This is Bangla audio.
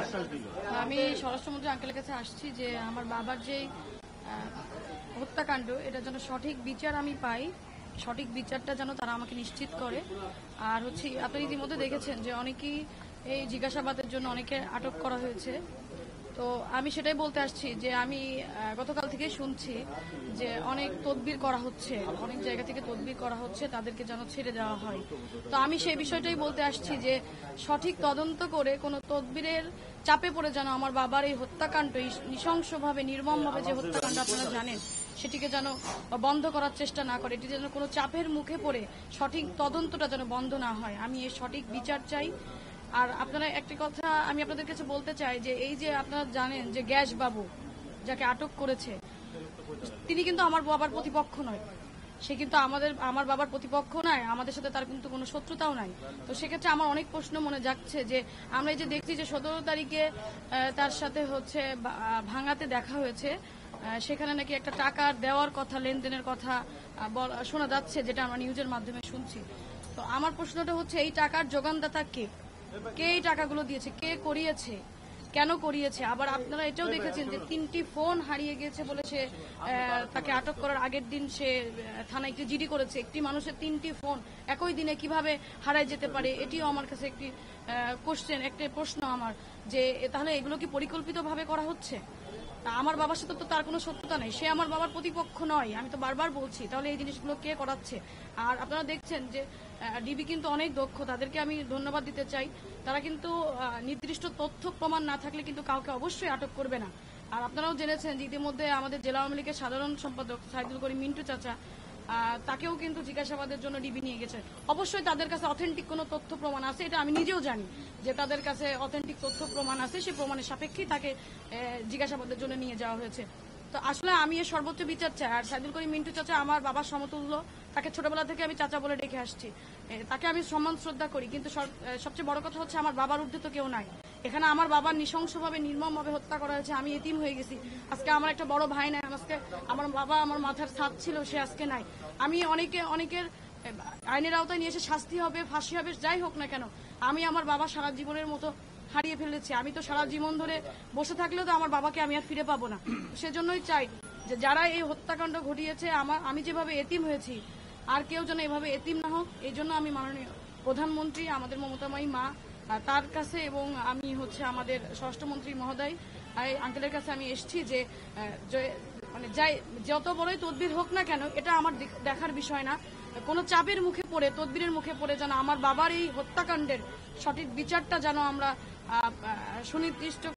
আশ্বাস দিল? আমি স্বরাষ্ট্রমন্ত্রী আঙ্কেলের কাছে আসছি যে আমার বাবার যে হত্যাকাণ্ড এটা যেন সঠিক বিচার আমি পাই, সঠিক বিচারটা যেন তারা আমাকে নিশ্চিত করে। আর হচ্ছে আপনি ইতিমধ্যে দেখেছেন যে অনেকেই এই জিজ্ঞাসাবাদের জন্য অনেকে আটক করা হয়েছে। তো আমি সেটাই বলতে আসছি যে আমি গতকাল থেকেই শুনছি যে অনেক তদবির করা হচ্ছে, অনেক জায়গা থেকে তদবির করা হচ্ছে তাদেরকে যেন ছেড়ে দেওয়া হয়। তো আমি সেই বিষয়টাই বলতে আসছি যে সঠিক তদন্ত করে কোনো তদবিরের চাপে পড়ে যেন আমার বাবার এই হত্যাকাণ্ড, নৃশংসভাবে নির্মমভাবে যে হত্যাকাণ্ড আপনারা জানেন সেটিকে যেন বন্ধ করার চেষ্টা না করে, এটি যেন কোনো চাপের মুখে পড়ে সঠিক তদন্তটা যেন বন্ধ না হয়। আমি এর সঠিক বিচার চাই। আর আপনারা একটি কথা আমি আপনাদের কাছে বলতে চাই যে এই যে আপনারা জানেন যে গ্যাস বাবু যাকে আটক করেছে তিনি কিন্তু আমার বাবার প্রতিপক্ষ নয়, সে কিন্তু আমার বাবার প্রতিপক্ষ নয়, আমাদের সাথে তার কিন্তু কোনো শত্রুতাও নাই। তো সেক্ষেত্রে আমার অনেক প্রশ্ন মনে যাচ্ছে যে আমরা এই যে দেখছি যে 17 তারিখে তার সাথে হচ্ছে ভাঙাতে দেখা হয়েছে, সেখানে নাকি একটা টাকা দেওয়ার কথা, লেনদেনের কথা শোনা যাচ্ছে, যেটা আমরা নিউজের মাধ্যমে শুনছি। তো আমার প্রশ্নটা হচ্ছে এই টাকার যোগানদাতা কে, কে এই টাকাগুলো দিয়েছে, কে করিয়েছে, কেন করিয়েছে? আবার আপনারা এটাও দেখেছেন যে 3টি ফোন হারিয়ে গেছে বলে সে তাকে আটক করার আগের দিন সে থানায় একটি জিডি করেছে। একটি মানুষের 3টি ফোন একই দিনে কিভাবে হারায় যেতে পারে, এটিও আমার কাছে একটি কোশ্চেন, একটি প্রশ্ন আমার, যে তাহলে এগুলো কি পরিকল্পিতভাবে করা হচ্ছে? আমার বাবার সাথে তো তার কোনো শত্রুতা নেই, সে আমার বাবার প্রতিপক্ষ নয়, আমি তো বারবার বলছি। তাহলে এই জিনিসগুলো কে করাচ্ছে? আর আপনারা দেখছেন যে ডিবি কিন্তু অনেক দক্ষ, তাদেরকে আমি ধন্যবাদ দিতে চাই। তারা কিন্তু নির্দিষ্ট তথ্য প্রমাণ না থাকলে কিন্তু কাউকে অবশ্যই আটক করবে না। আর আপনারাও জেনেছেন যে ইতিমধ্যে আমাদের জেলা আওয়ামী লীগের সাধারণ সম্পাদক সাইদুল করিম মিন্টু চাচা, তাকেও কিন্তু জিজ্ঞাসাবাদের জন্য ডিবি নিয়ে গেছে। অবশ্যই তাদের কাছে অথেন্টিক কোনো তথ্য প্রমাণ আছে, এটা আমি নিজেও জানি যে তাদের কাছে অথেন্টিক তথ্য প্রমাণ আছে, সেই প্রমাণের সাপেক্ষেই তাকে জিজ্ঞাসাবাদের জন্য নিয়ে যাওয়া হয়েছে। তো আসলে আমি এর সর্বোচ্চ বিচার চাই। আর সাইদুল করিম মিন্টু চাচা আমার বাবার সমতুল্য, তাকে ছোটবেলা থেকে আমি চাচা বলে ডেকে আসছি, তাকে আমি সম্মান শ্রদ্ধা করি। কিন্তু সবচেয়ে বড় কথা হচ্ছে আমার বাবার ঊর্ধ্বে তো কেউ নাই। এখানে আমার বাবার নৃশংসভাবে নির্মমভাবে হত্যা করা হয়েছে, আমি এতিম হয়ে গেছি। আজকে আমার একটা বড় ভাই নাই, আজকে আমার বাবা আমার মাথার ছাদ ছিল, সে আজকে নাই। আমি অনেকের আইনের আওতায় নিয়ে এসে শাস্তি হবে, ফাঁসি হবে, যাই হোক না কেন, আমি আমার বাবা সারা জীবনের মতো হারিয়ে ফেলেছি। আমি তো সারা জীবন ধরে বসে থাকলেও তো আমার বাবাকে আমি আর ফিরে পাবো না। সেজন্যই চাই যে যারা এই হত্যাকাণ্ড ঘটিয়েছে, আমি যেভাবে এতিম হয়েছি আর কেউ যেন এভাবে এতিম না হোক। এই জন্য আমি মাননীয় প্রধানমন্ত্রী, আমাদের মমতাময়ী মা, তার কাছে এবং আমি হচ্ছে আমাদের স্বরাষ্ট্রমন্ত্রী মহোদয় আঙ্কেলের কাছে আমি এসেছি যে মানে যাই যত বড়ই তদবির হোক না কেন, এটা আমার দেখার বিষয় না। কোনো চাপের মুখে পড়ে, তদবিরের মুখে পড়ে যেন আমার বাবার এই হত্যাকাণ্ডের সঠিক বিচারটা যেন আমরা সুনির্দিষ্ট